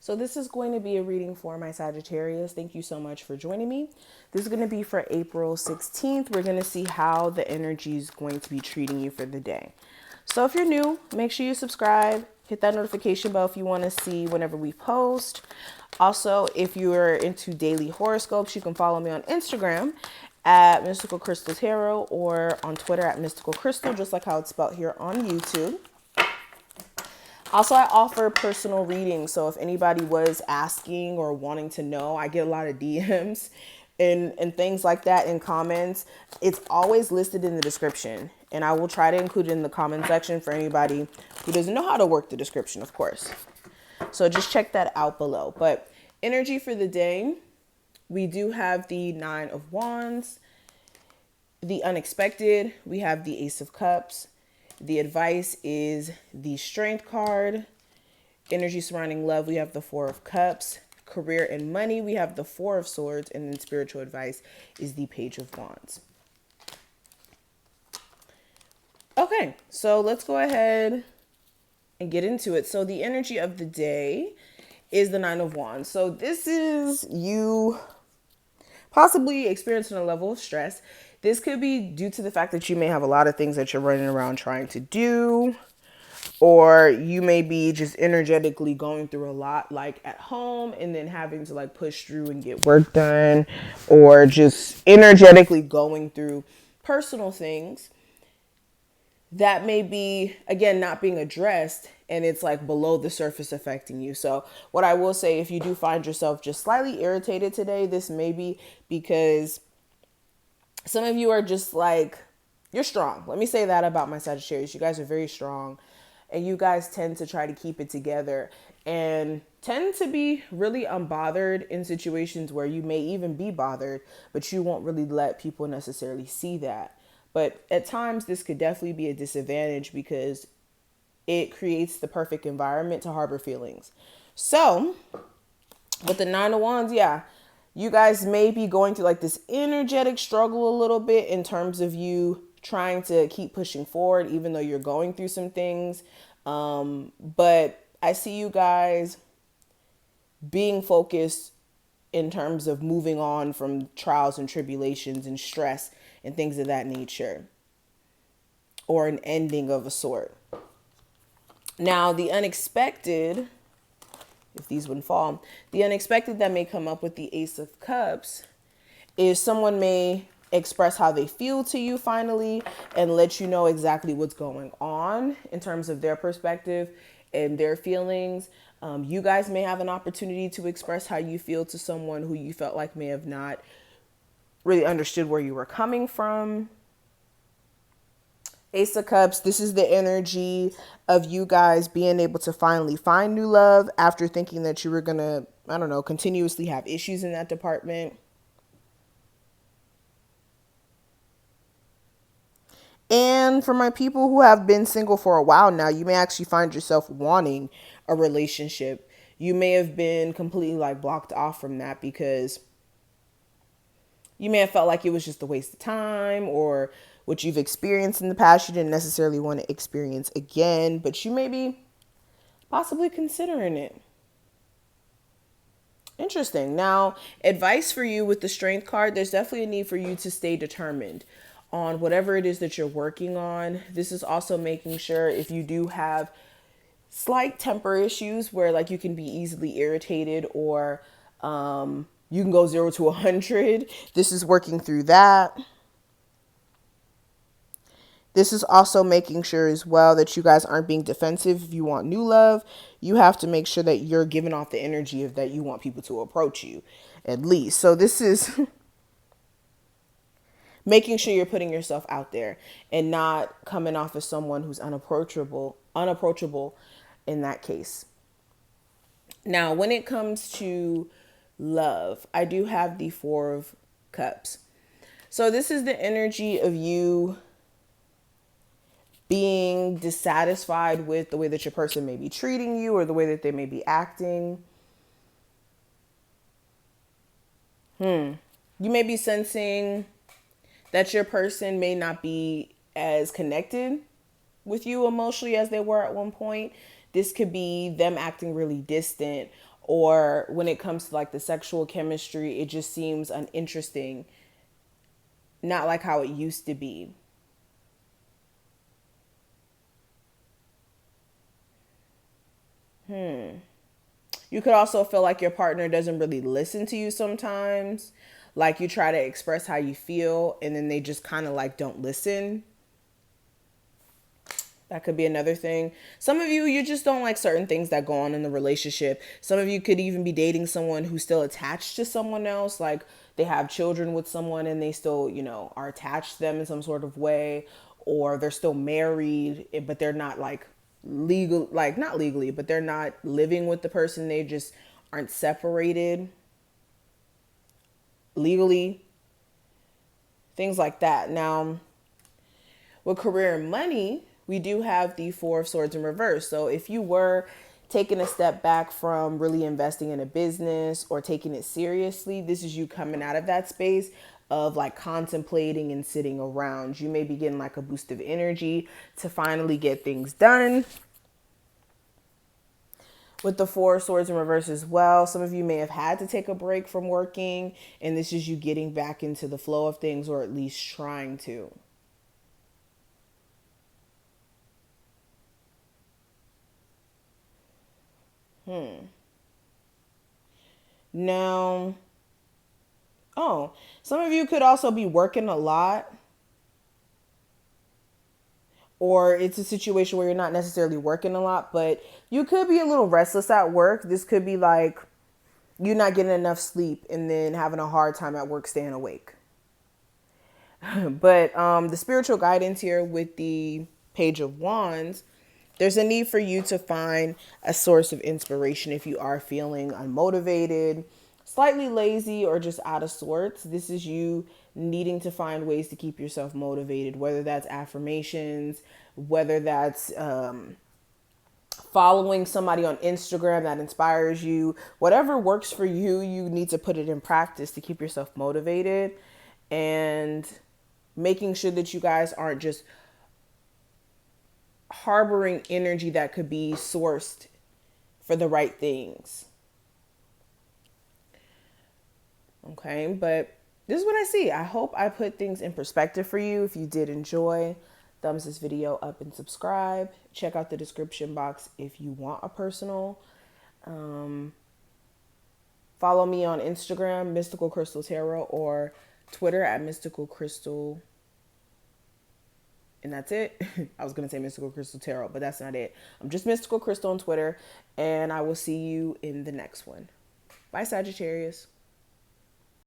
So this is going to be a reading for my Sagittarius. Thank you so much for joining me. This is going to be for April 16th. We're going to see how the energy is going to be treating you for the day. So if you're new, make sure you subscribe. Hit that notification bell if you want to see whenever we post. Also, if you're into daily horoscopes, you can follow me on Instagram at Mystical Crystal Tarot or on Twitter at Mystical Crystal, just like how it's spelled here on YouTube. Also, I offer personal readings. So if anybody was asking or wanting to know, I get a lot of DMs and things like that in comments. It's always listed in the description. And I will try to include it in the comment section for anybody who doesn't know how to work the description, of course. So just check that out below. But energy for the day, we do have the Nine of Wands, the unexpected, we have the Ace of Cups. The advice is the Strength card. Energy surrounding love, we have the Four of Cups. Career and money, we have the Four of Swords. And then spiritual advice is the Page of Wands. Okay, so let's go ahead and get into it. So the energy of the day is the Nine of Wands. So this is you possibly experiencing a level of stress. This could be due to the fact that you may have a lot of things that you're running around trying to do, or you may be just energetically going through a lot, like at home, and then having to like push through and get work done, or just energetically going through personal things that may be, again, not being addressed, and it's like below the surface affecting you. So what I will say, if you do find yourself just slightly irritated today, this may be because some of you are just like, you're strong. Let me say that about my Sagittarius. You guys are very strong, and you guys tend to try to keep it together and tend to be really unbothered in situations where you may even be bothered, but you won't really let people necessarily see that. But at times, this could definitely be a disadvantage because it creates the perfect environment to harbor feelings. So with the Nine of Wands, yeah, you guys may be going through like this energetic struggle a little bit in terms of you trying to keep pushing forward, even though you're going through some things. But I see you guys being focused in terms of moving on from trials and tribulations and stress and things of that nature, or an ending of a sort. Now, the unexpected, if these wouldn't fall, the unexpected that may come up with the Ace of Cups is someone may express how they feel to you finally and let you know exactly what's going on in terms of their perspective and their feelings. You guys may have an opportunity to express how you feel to someone who you felt like may have not really understood where you were coming from. Ace of Cups, this is the energy of you guys being able to finally find new love after thinking that you were going to, I don't know, continuously have issues in that department. And for my people who have been single for a while now, you may actually find yourself wanting a relationship. You may have been completely like blocked off from that because you may have felt like it was just a waste of time, or what you've experienced in the past you didn't necessarily want to experience again, but you may be possibly considering it. Interesting. Now, advice for you with the Strength card, there's definitely a need for you to stay determined on whatever it is that you're working on. This is also making sure if you do have slight temper issues where like you can be easily irritated, or you can go 0 to 100. This is working through that. This is also making sure as well that you guys aren't being defensive. If you want new love, you have to make sure that you're giving off the energy of that you want people to approach you, at least. So this is making sure you're putting yourself out there and not coming off as someone who's unapproachable in that case. Now, when it comes to love, I do have the Four of Cups. So this is the energy of you being dissatisfied with the way that your person may be treating you or the way that they may be acting. You may be sensing that your person may not be as connected with you emotionally as they were at one point. This could be them acting really distant, Or when it comes to like the sexual chemistry, it just seems uninteresting, not like how it used to be. You could also feel like your partner doesn't really listen to you sometimes. Like you try to express how you feel and then they just kind of like don't listen. That could be another thing. Some of you, you just don't like certain things that go on in the relationship. Some of you could even be dating someone who's still attached to someone else. Like they have children with someone and they still, are attached to them in some sort of way. Or they're still married, but they're not like legal, like not legally, but they're not living with the person. They just aren't separated legally. Things like that. Now, with career and money, we do have the Four of Swords in reverse. So if you were taking a step back from really investing in a business or taking it seriously, this is you coming out of that space of like contemplating and sitting around. You may be getting like a boost of energy to finally get things done. With the Four of Swords in reverse as well, some of you may have had to take a break from working, and this is you getting back into the flow of things, or at least trying to. Now, oh, some of you could also be working a lot, or it's a situation where you're not necessarily working a lot, but you could be a little restless at work. This could be like you not getting enough sleep and then having a hard time at work staying awake. But the spiritual guidance here with the Page of Wands, there's a need for you to find a source of inspiration if you are feeling unmotivated, slightly lazy, or just out of sorts. This is you needing to find ways to keep yourself motivated, whether that's affirmations, whether that's following somebody on Instagram that inspires you. Whatever works for you, you need to put it in practice to keep yourself motivated, and making sure that you guys aren't just harboring energy that could be sourced for the right things. Okay, but this is what I see. I hope I put things in perspective for you. If you did enjoy, thumbs this video up and subscribe. Check out the description box if you want a personal. Follow me on Instagram, Mystical Crystal Tarot, or Twitter at Mystical Crystal. And that's it. I was going to say Mystical Crystal Tarot, but that's not it. I'm just Mystical Crystal on Twitter, and I will see you in the next one. Bye, Sagittarius.